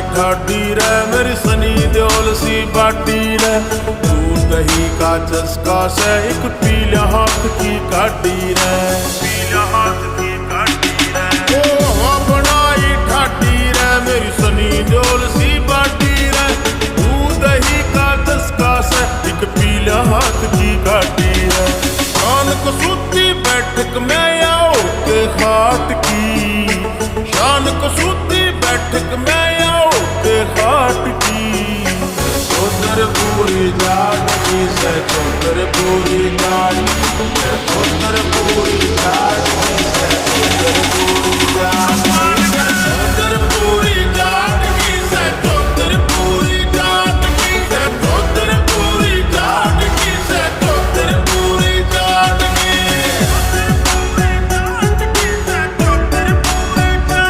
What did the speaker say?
ठाडी रे मेरी सनी देओल सी बाटी रे। दूध दही का चस्का से एक पीला हाथ की काटी रे, पीला हाथ की काटी रे। ओ हाँ बनाई ठाडी रे मेरी सनी देओल सी बाटी रे। दूध दही का चस्का से एक पीला हाथ की काटी रे। शान कसूती बैठक में आओ के खाट की, शान कसूती बैठक में आओ के खाट की। चौधर पूरी जाट की से चौधर पूरी जाट, चौधर पूरी जाट।